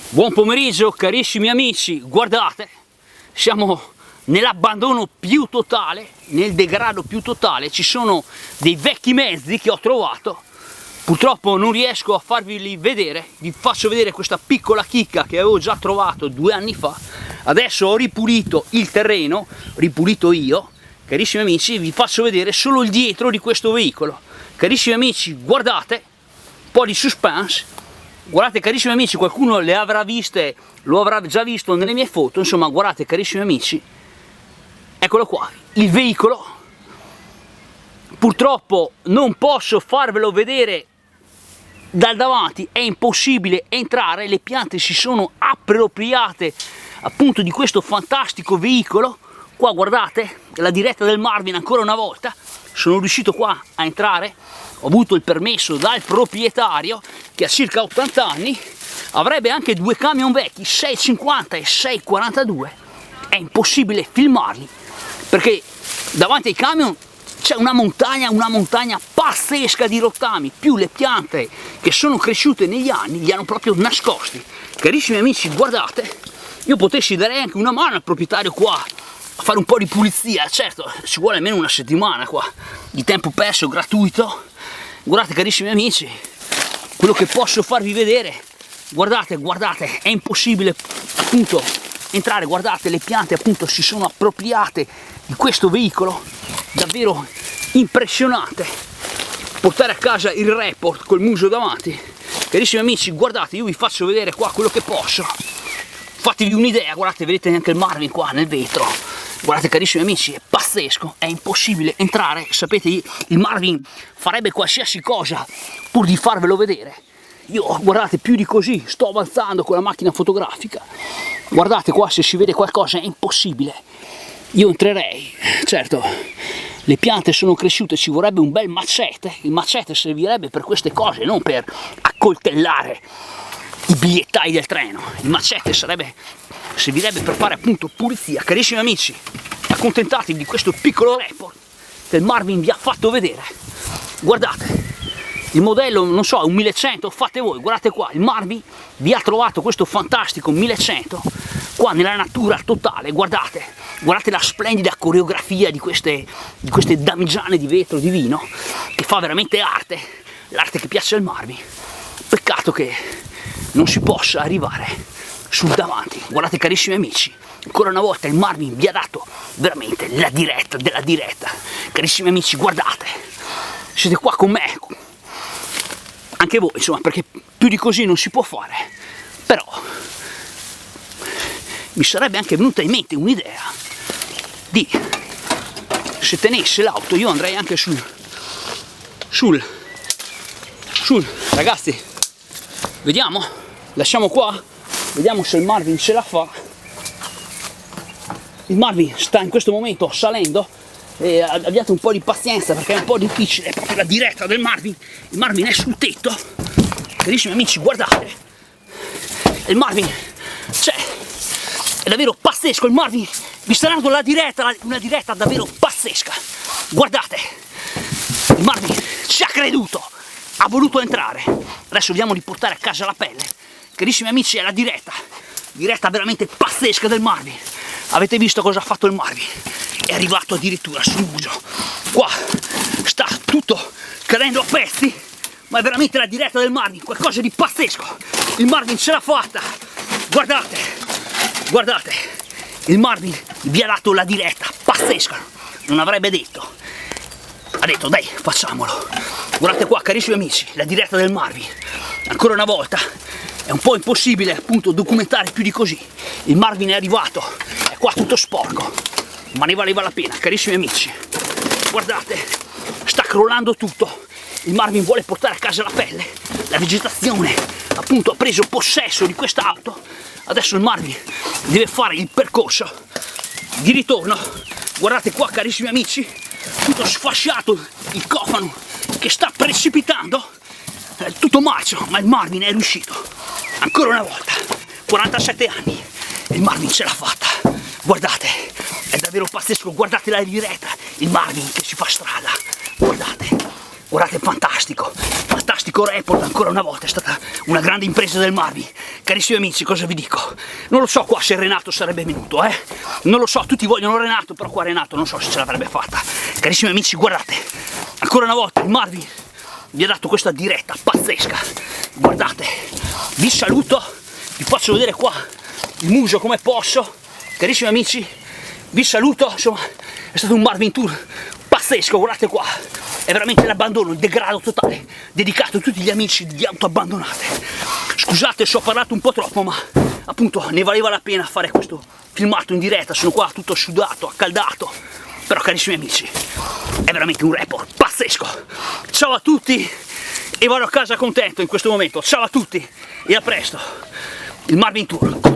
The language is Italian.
Buon pomeriggio carissimi amici, guardate, siamo nell'abbandono più totale, nel degrado più totale. Ci sono dei vecchi mezzi che ho trovato, purtroppo non riesco a farveli vedere. Vi faccio vedere questa piccola chicca che avevo già trovato 2 anni fa. Adesso ho ripulito il terreno, ripulito io. Carissimi amici, vi faccio vedere solo il dietro di questo veicolo. Carissimi amici, guardate, un po' di suspense. Guardate carissimi amici, qualcuno le avrà viste, lo avrà già visto nelle mie foto. Insomma, guardate carissimi amici, eccolo qua, il veicolo. Purtroppo non posso farvelo vedere dal davanti, è impossibile entrare. Le piante si sono appropriate appunto di questo fantastico veicolo. Qua guardate, la diretta del Marvin ancora una volta. Sono riuscito qua a entrare, ho avuto il permesso dal proprietario che ha circa 80 anni, avrebbe anche 2 camion vecchi, 650 e 642, è impossibile filmarli perché davanti ai camion c'è una montagna pazzesca di rottami, più le piante che sono cresciute negli anni li hanno proprio nascosti. Carissimi amici, guardate, io potessi dare anche una mano al proprietario qua a fare un po' di pulizia, certo ci vuole almeno una settimana qua di tempo perso gratuito. Guardate carissimi amici, quello che posso farvi vedere, guardate, è impossibile appunto entrare. Guardate, le piante appunto si sono appropriate di questo veicolo, davvero impressionante. Portare a casa il report col muso davanti. Carissimi amici, guardate, io vi faccio vedere qua quello che posso, fatevi un'idea. Guardate, vedete anche il Marvin qua nel vetro. Guardate carissimi amici, è pazzesco, è impossibile entrare. Sapete, il Marvin farebbe qualsiasi cosa pur di farvelo vedere. Io, guardate, più di così, sto avanzando con la macchina fotografica. Guardate qua, se si vede qualcosa è impossibile. Io entrerei, certo, le piante sono cresciute, ci vorrebbe un bel macete. Il macete servirebbe per queste cose, non per accoltellare i bigliettai del treno. Il macete servirebbe per fare appunto pulizia. Carissimi amici, accontentatevi di questo piccolo report che il Marvin vi ha fatto vedere. Guardate, il modello, non so, è un 1100, fate voi. Guardate qua, il Marvin vi ha trovato questo fantastico 1100 qua nella natura totale. Guardate la splendida coreografia di queste damigiane di vetro divino, che fa veramente arte, l'arte che piace al Marvin. Peccato che non si possa arrivare sul davanti. Guardate carissimi amici, ancora una volta il Marvin vi ha dato veramente la diretta della diretta. Carissimi amici, guardate, siete qua con me, anche voi insomma, perché più di così non si può fare. Però mi sarebbe anche venuta in mente un'idea di, se tenesse l'auto, io andrei anche sul ragazzi, vediamo, lasciamo qua, vediamo se il Marvin ce la fa. Il Marvin sta in questo momento salendo e abbiate un po' di pazienza perché è un po' difficile, è proprio la diretta del Marvin. Il Marvin è sul tetto. Carissimi amici, guardate, il Marvin c'è, è davvero pazzesco. Il Marvin vi sta dando la diretta, una diretta davvero pazzesca. Guardate, il Marvin ci ha creduto, ha voluto entrare. Adesso vediamo di portare a casa la pelle. Carissimi amici, è la diretta veramente pazzesca del Marvin. Avete visto cosa ha fatto il Marvin? È arrivato addirittura sul muso. Qua sta tutto cadendo a pezzi, ma è veramente la diretta del Marvin, qualcosa di pazzesco. Il Marvin ce l'ha fatta. Guardate, il Marvin vi ha dato la diretta pazzesca. Non avrebbe detto. Ha detto dai, facciamolo. Guardate qua carissimi amici, la diretta del Marvin. Ancora una volta è un po' impossibile appunto documentare più di così. Il Marvin è arrivato, è qua tutto sporco, ma ne valeva la pena. Carissimi amici, guardate, sta crollando tutto. Il Marvin vuole portare a casa la pelle. La vegetazione appunto ha preso possesso di quest'auto. Adesso il Marvin deve fare il percorso di ritorno. Guardate qua carissimi amici, tutto sfasciato, il cofano che sta precipitando, è tutto marcio, ma il Marvin è riuscito. Ancora una volta, 47 anni, il Marvin ce l'ha fatta. Guardate, è davvero pazzesco. Guardate la diretta, il Marvin che si fa strada. Guardate, fantastico fantastico report ancora una volta, è stata una grande impresa del Marvi. Carissimi amici, cosa vi dico? Non lo so qua se Renato sarebbe venuto, non lo so, tutti vogliono Renato, però qua Renato non so se ce l'avrebbe fatta. Carissimi amici, guardate, ancora una volta il Marvi vi ha dato questa diretta pazzesca. Guardate, vi saluto, vi faccio vedere qua il muso come posso. Carissimi amici, vi saluto, insomma, è stato un Marvin Tour pazzesco, guardate qua, è veramente l'abbandono, il degrado totale, dedicato a tutti gli amici di auto abbandonate. Scusate se ho parlato un po' troppo, ma appunto ne valeva la pena fare questo filmato in diretta, sono qua tutto sudato, accaldato, però carissimi amici, è veramente un report pazzesco. Ciao a tutti e vado a casa contento in questo momento, ciao a tutti e a presto, il Marvin Tour.